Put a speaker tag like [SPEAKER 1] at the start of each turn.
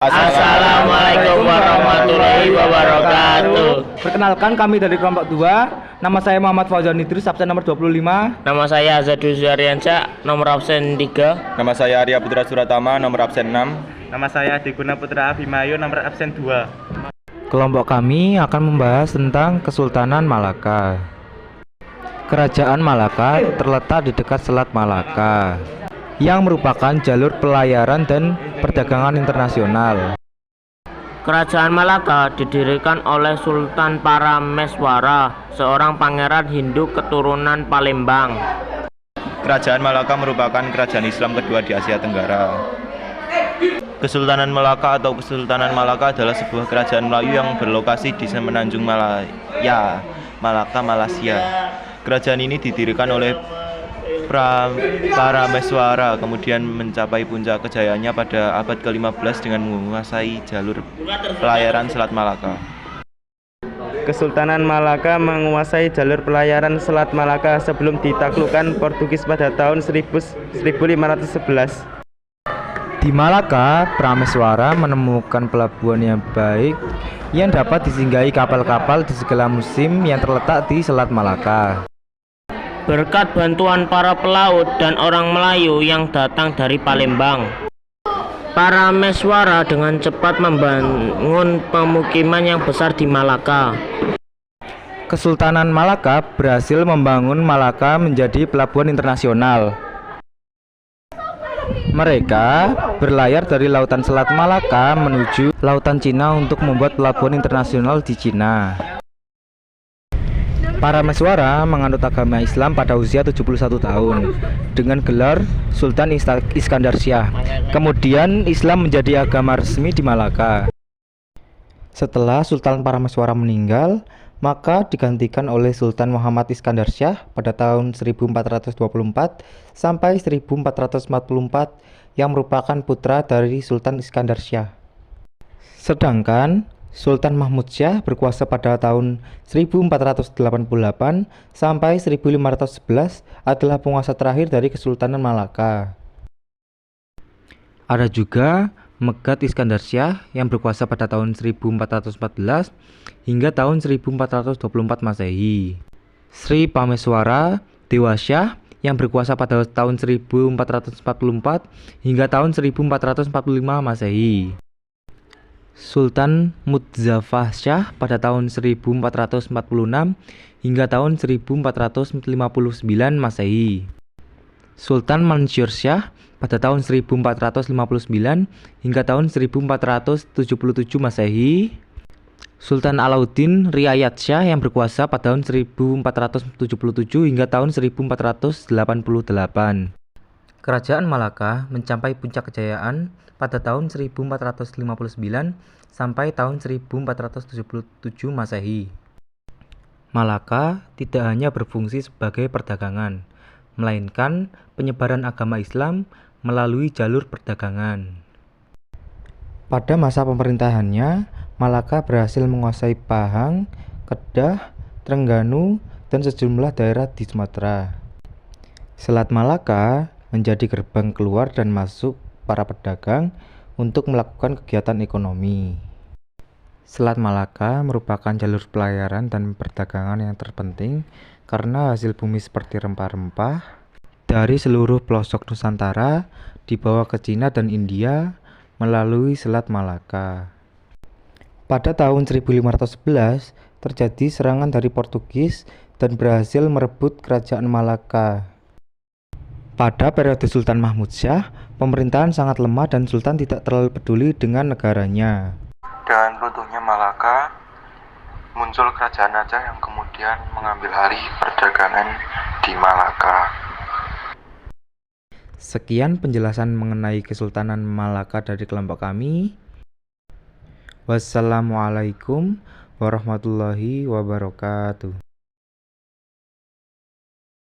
[SPEAKER 1] Assalamualaikum warahmatullahi wabarakatuh.
[SPEAKER 2] Perkenalkan, kami dari kelompok 2. Nama saya Muhammad Fauzan Idris, absen nomor 25.
[SPEAKER 1] Nama saya Azadul Zuriansyah, nomor absen 3.
[SPEAKER 3] Nama saya Arya Putra Suratama, nomor absen 6.
[SPEAKER 4] Nama saya Diguna Putra Abimayu, nomor absen 2.
[SPEAKER 2] Kelompok kami akan membahas tentang Kesultanan Malaka. Kerajaan Malaka terletak di dekat Selat Malaka, yang merupakan jalur pelayaran dan perdagangan internasional.
[SPEAKER 1] Kerajaan Malaka didirikan oleh Sultan Parameswara, seorang pangeran Hindu keturunan Palembang.
[SPEAKER 3] Kerajaan Malaka merupakan kerajaan Islam kedua di Asia Tenggara. Kesultanan Malaka atau Kesultanan Malaka adalah sebuah kerajaan Melayu yang berlokasi di Semenanjung Malaya, Malaka, Malaysia. Kerajaan ini didirikan oleh Parameswara, kemudian mencapai puncak kejayaannya pada abad ke-15 dengan menguasai jalur pelayaran Selat Malaka.
[SPEAKER 4] Kesultanan Malaka menguasai jalur pelayaran Selat Malaka sebelum ditaklukkan Portugis pada tahun 1511.
[SPEAKER 2] Di Malaka, Parameswara menemukan pelabuhan yang baik yang dapat disinggahi kapal-kapal di segala musim yang terletak di Selat Malaka.
[SPEAKER 1] Berkat bantuan para pelaut dan orang Melayu yang datang dari Palembang, Parameswara dengan cepat membangun pemukiman yang besar di Malaka.
[SPEAKER 2] Kesultanan Malaka berhasil membangun Malaka menjadi pelabuhan internasional. Mereka berlayar dari lautan Selat Malaka menuju lautan Cina untuk membuat pelabuhan internasional di Cina. Parameswara menganut agama Islam pada usia 71 tahun dengan gelar Sultan Iskandar Syah. Kemudian Islam menjadi agama resmi di Malaka. Setelah Sultan Parameswara meninggal, maka digantikan oleh Sultan Muhammad Iskandar Syah pada tahun 1424 sampai 1444 yang merupakan putra dari Sultan Iskandar Syah. Sedangkan Sultan Mahmud Syah berkuasa pada tahun 1488 sampai 1511 adalah penguasa terakhir dari Kesultanan Malaka. Ada juga Megat Iskandar Syah yang berkuasa pada tahun 1414 hingga tahun 1424 Masehi. Sri Pameswara Dewa Syah yang berkuasa pada tahun 1444 hingga tahun 1445 Masehi. Sultan Mudzafar Syah pada tahun 1446 hingga tahun 1459 Masehi. Sultan Mansur Syah pada tahun 1459 hingga tahun 1477 Masehi. Sultan Alauddin Riayat Syah yang berkuasa pada tahun 1477 hingga tahun 1488. Kerajaan Malaka mencapai puncak kejayaan pada tahun 1459 sampai tahun 1477 Masehi. Malaka tidak hanya berfungsi sebagai perdagangan, melainkan penyebaran agama Islam melalui jalur perdagangan. Pada masa pemerintahannya, Malaka berhasil menguasai Pahang, Kedah, Trengganu, dan sejumlah daerah di Sumatera. Selat Malaka menjadi gerbang keluar dan masuk para pedagang untuk melakukan kegiatan ekonomi. Selat Malaka merupakan jalur pelayaran dan perdagangan yang terpenting karena hasil bumi seperti rempah-rempah dari seluruh pelosok Nusantara dibawa ke Cina dan India melalui Selat Malaka. Pada tahun 1511 terjadi serangan dari Portugis dan berhasil merebut kerajaan Malaka. Pada periode Sultan Mahmud Syah, pemerintahan sangat lemah dan Sultan tidak terlalu peduli dengan negaranya.
[SPEAKER 5] Dengan runtuhnya Malaka, muncul kerajaan Aceh yang kemudian mengambil alih perdagangan di Malaka.
[SPEAKER 2] Sekian penjelasan mengenai Kesultanan Malaka dari kelompok kami. Wassalamualaikum warahmatullahi wabarakatuh.